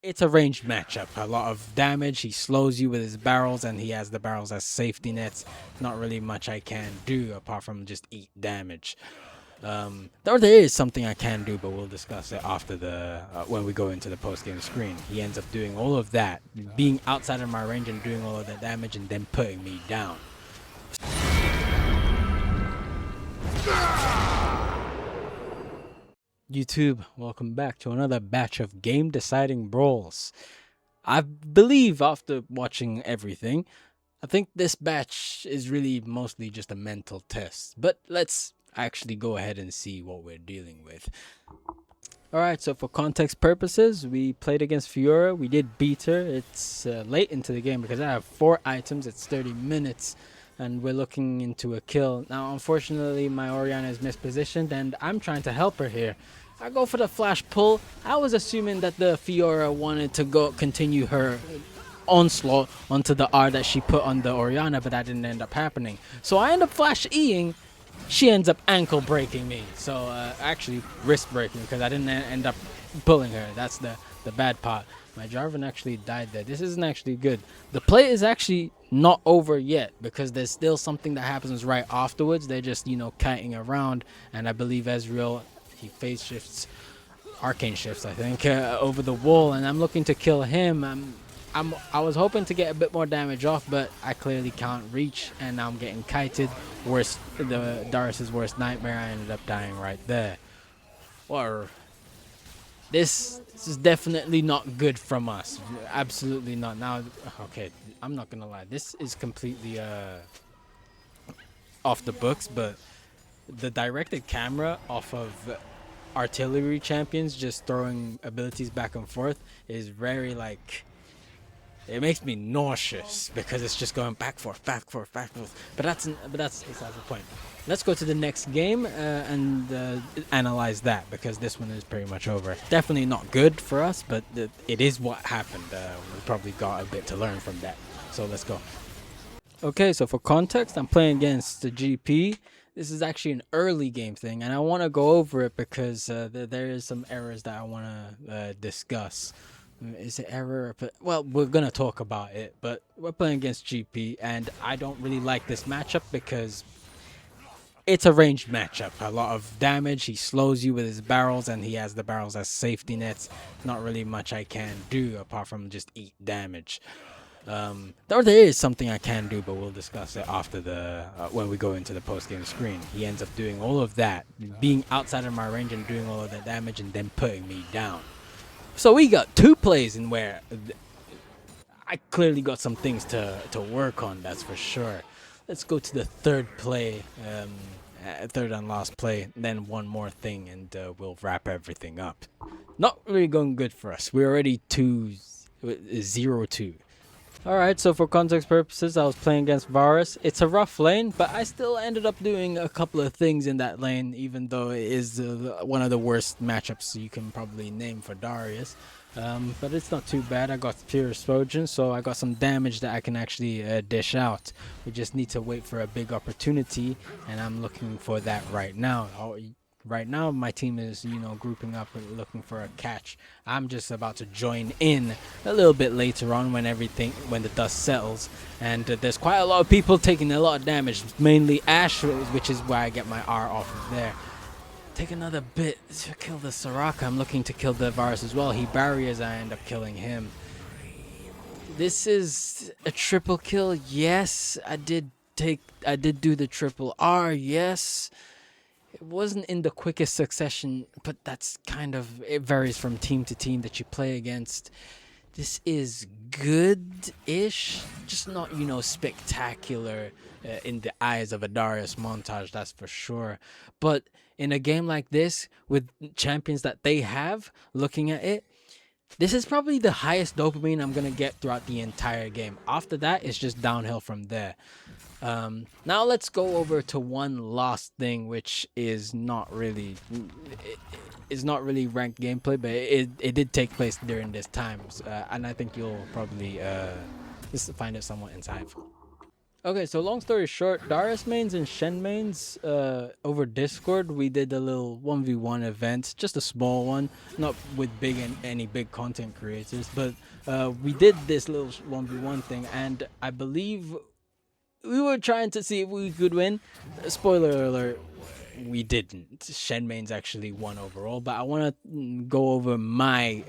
It's a ranged matchup. A lot of damage. He slows you with his barrels, and he has the barrels as safety nets. Not really much I can do apart from just eat damage. There is something I can do, but we'll discuss it after the when we go into the post game screen. He ends up doing all of that, being outside of my range and doing all of that damage, and then putting me down. YouTube, welcome back to another batch of game deciding brawls. I believe after watching everything, I think this batch is really mostly just a mental test. But let's actually go ahead and see what we're dealing with. Alright, so for context purposes, we played against Fiora. We did beat her. It's late into the game because I have 4 items. It's 30 minutes. And we're looking into a kill. Now, unfortunately, my Orianna is mispositioned, and I'm trying to help her here. I go for the flash pull. I was assuming that the Fiora wanted to go continue her onslaught onto the R that she put on the Orianna, but that didn't end up happening. So I end up flash E-ing. She ends up ankle breaking me. So actually wrist breaking because I didn't end up pulling her. That's the bad part. My Jarvan actually died there. This isn't actually good. The play is actually not over yet because there's still something that happens right afterwards. They're just, kiting around, and I believe Ezreal, he phase shifts, arcane shifts, I think, over the wall, and I'm looking to kill him. I was hoping to get a bit more damage off, but I clearly can't reach, and now I'm getting kited. Darius's worst nightmare. I ended up dying right there. Or this is definitely not good from us. Absolutely not. Now, okay, I'm not gonna lie. This is completely off the books, but the directed camera off of artillery champions just throwing abilities back and forth is very it makes me nauseous because it's just going back forth, back forth, back forth. But that's beside the point. Let's go to the next game and analyze that because this one is pretty much over. Definitely not good for us, but it is what happened. We probably got a bit to learn from that. So let's go. Okay, so for context, I'm playing against the GP. This is actually an early game thing, and I want to go over it because there is some errors that I want to discuss. Is it error? Well, we're gonna talk about it, but we're playing against GP, and I don't really like this matchup because it's a ranged matchup. A lot of damage. He slows you with his barrels, and he has the barrels as safety nets. Not really much I can do apart from just eat damage. There is something I can do, but we'll discuss it after the when we go into the post game screen. He ends up doing all of that, being outside of my range and doing all of that damage, and then putting me down. So we got 2 plays in where I clearly got some things to work on, that's for sure. Let's go to the third play, third and last play, then one more thing, and we'll wrap everything up. Not really going good for us. We're already 0-2. Alright, so for context purposes, I was playing against Varus. It's a rough lane, but I still ended up doing a couple of things in that lane, even though it is one of the worst matchups you can probably name for Darius. But it's not too bad. I got pure explosion, so I got some damage that I can actually dish out. We just need to wait for a big opportunity, and I'm looking for that right now. Right now, my team is, grouping up and looking for a catch. I'm just about to join in a little bit later on when the dust settles. And there's quite a lot of people taking a lot of damage, mainly Ashe, which is why I get my R off of there. Take another bit to kill the Soraka. I'm looking to kill the Varus as well. He barriers, I end up killing him. This is a triple kill. Yes, I did do the triple R. Yes. It wasn't in the quickest succession, but that's it varies from team to team that you play against. This is good-ish, just not, spectacular in the eyes of a Darius montage, that's for sure. But in a game like this, with champions that they have, looking at it, this is probably the highest dopamine I'm going to get throughout the entire game. After that, it's just downhill from there. Now let's go over to one last thing, which is not really ranked gameplay, but it did take place during this time, and I think you'll probably just find it somewhat insightful. Okay, so long story short, Darius mains and Shen mains, over Discord, we did a little 1v1 event, just a small one, not with any big content creators, but we did this little 1v1 thing, and I believe we were trying to see if we could win. Spoiler alert, we didn't. Shen mains actually won overall, but I want to go over my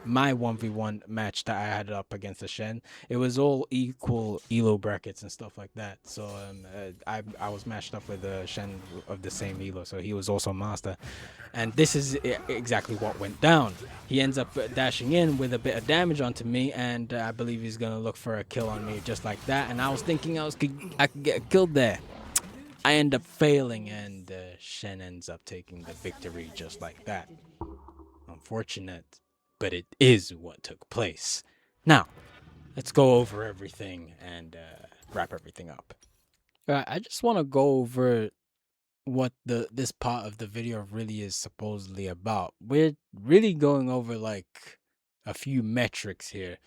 1v1 match that I had up against the Shen. It was all equal elo brackets and stuff like that. So I was matched up with a Shen of the same elo, so he was also master. And this is exactly what went down. He ends up dashing in with a bit of damage onto me, and I believe he's gonna look for a kill on me just like that. And I was thinking I could get killed there. I end up failing, and Shen ends up taking the victory just like that. Unfortunate, but it is what took place. Now, let's go over everything and wrap everything up. I just want to go over what this part of the video really is supposedly about. We're really going over like a few metrics here.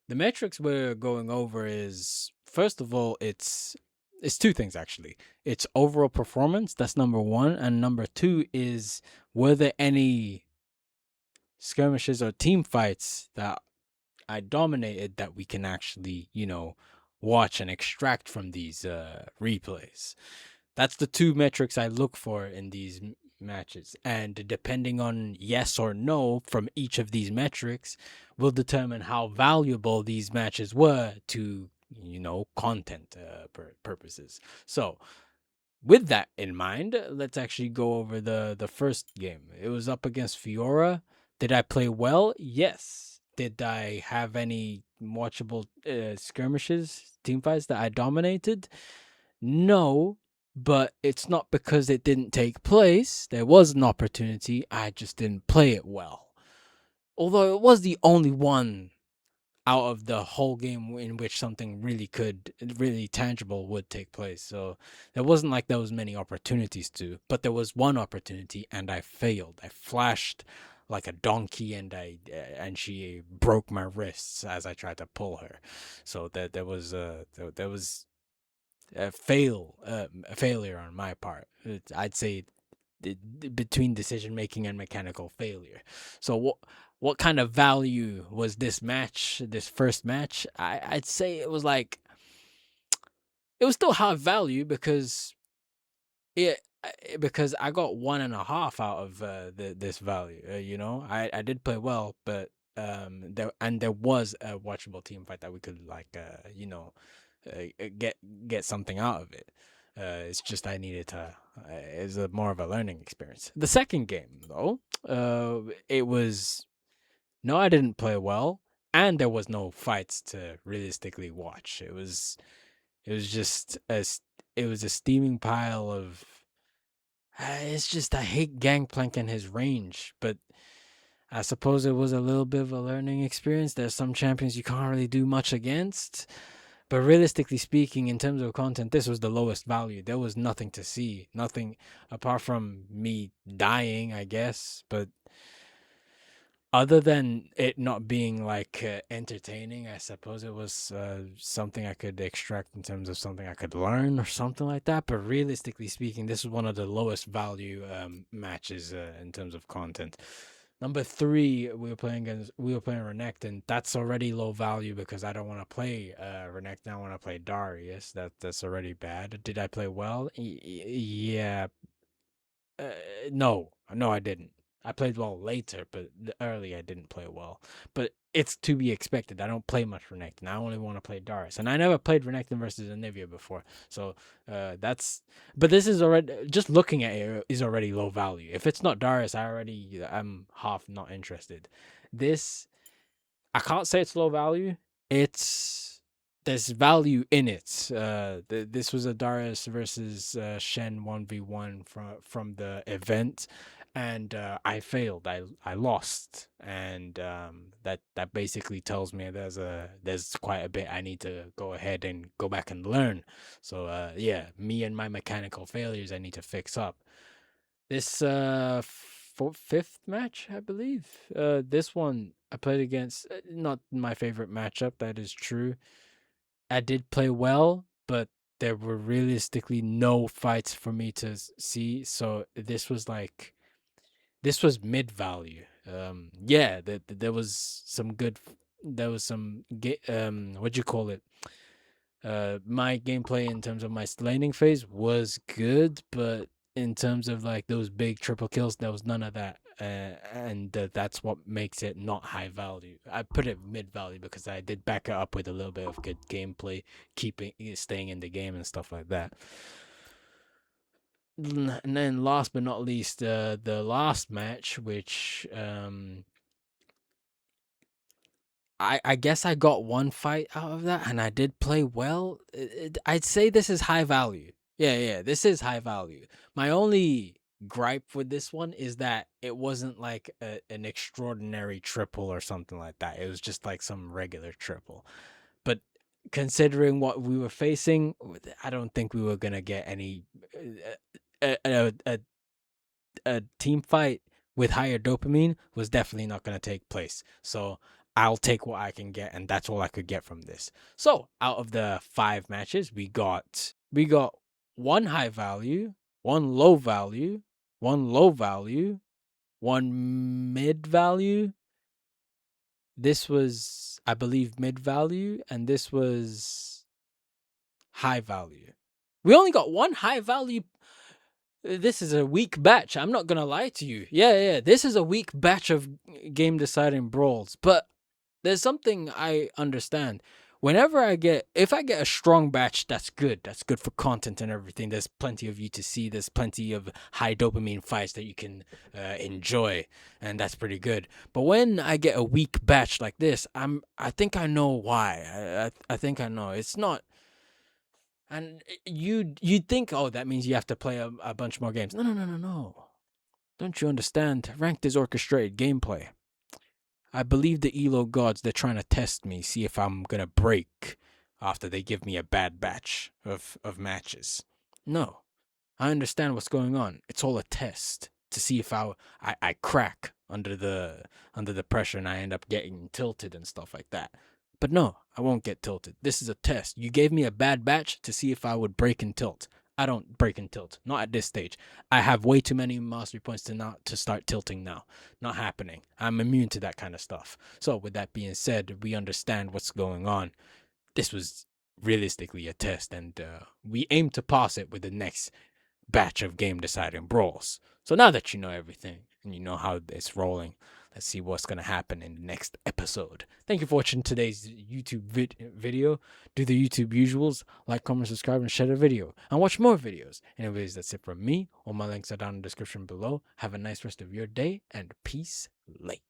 The metrics we're going over is, first of all, it's two things actually. It's overall performance, that's number one, and number two is were there any skirmishes or team fights that I dominated that we can actually, watch and extract from these replays. That's the two metrics I look for in these matches. And depending on yes or no from each of these metrics will determine how valuable these matches were to, content purposes. So, with that in mind, let's actually go over the first game. It was up against Fiora. Did I play well? Yes. Did I have any watchable skirmishes, team fights that I dominated? No, but it's not because it didn't take place. There was an opportunity. I just didn't play it well. Although it was the only one out of the whole game in which something really tangible would take place. So there wasn't like there was many opportunities to, but there was one opportunity and I failed. I flashed like a donkey and she broke my wrists as I tried to pull her. So that there was a failure on my part. I'd say between decision making and mechanical failure. So what kind of value was this first match? I'd say it was like it was still high value it because I got 1.5 out of this value. I did play well, but there was a watchable team fight that we could get something out of it. It's just I needed to. It's more of a learning experience. The second game, though, it was no, I didn't play well, and there was no fights to realistically watch. It was just it was a steaming pile of. It's just I hate Gangplank and his range, but I suppose it was a little bit of a learning experience. There's some champions you can't really do much against. But realistically speaking, in terms of content, this was the lowest value. There was nothing to see, nothing apart from me dying, I guess. But other than it not being like entertaining, I suppose it was something I could extract in terms of something I could learn or something like that. But realistically speaking, this is one of the lowest value matches in terms of content. Number three, we were playing Renekton. That's already low value because I don't want to play Renekton. I want to play Darius. That's already bad. Did I play well? Yeah. No, I didn't. I played well later, but early I didn't play well. But it's to be expected. I don't play much Renekton. I only want to play Darius, and I never played Renekton versus Anivia before. So that's. But this is already just looking at it is already low value. If it's not Darius, I'm half not interested. This I can't say it's low value. It's There's value in it. This was a Darius versus Shen 1v1 from the event, and I failed. I lost, and that basically tells me there's quite a bit I need to go ahead and go back and learn. So yeah, me and my mechanical failures I need to fix up. This fifth match, I believe. This one I played against not my favorite matchup. That is true. I did play well. but there were realistically no fights for me to see. So this was mid value. Yeah, there was some good. There was some what do you call it? My gameplay in terms of my laning phase was good, but in terms of like those big triple kills, there was none of that. And that's what makes it not high value. I put it mid value because I did back it up with a little bit of good gameplay, staying in the game and stuff like that. And then last but not least, the last match, which I guess I got one fight out of that, and I did play well. I'd say this is high value. Yeah, this is high value. My only gripe with this one is that it wasn't like an extraordinary triple or something like that. It was just like some regular triple. But considering what we were facing, I don't think we were gonna get any a team fight with higher dopamine was definitely not going to take place. So I'll take what I can get, and that's all I could get from this. So out of the 5 matches, we got one high value, one low value, one low value, one mid value. This was, I believe, mid value, and this was high value. We only got one high value. This is a weak batch. I'm not gonna lie to you. Yeah. This is a weak batch of game deciding brawls. But there's something I understand. If I get a strong batch, that's good. That's good for content and everything. There's plenty of you to see. There's plenty of high dopamine fights that you can enjoy, and that's pretty good. But when I get a weak batch like this, I think I know why. I think I know. It's not. And you'd think, oh, that means you have to play a bunch more games. No. Don't you understand? Ranked is orchestrated gameplay. I believe the Elo gods, they're trying to test me, see if I'm gonna break after they give me a bad batch of matches. No. I understand what's going on. It's all a test to see if I crack under the pressure and I end up getting tilted and stuff like that. But no, I won't get tilted. This is a test. You gave me a bad batch to see if I would break and tilt. I don't break and tilt. Not at this stage. I have way too many mastery points to start tilting now. Not happening. I'm immune to that kind of stuff. So with that being said, we understand what's going on. This was realistically a test, and we aim to pass it with the next batch of game deciding brawls. So now that you know everything and you know how it's rolling, let's see what's going to happen in the next episode. Thank you for watching today's YouTube video. Do the YouTube usuals, like, comment, subscribe, and share the video, and watch more videos. Anyways, that's it from me. All my links are down in the description below. Have a nice rest of your day, and peace late.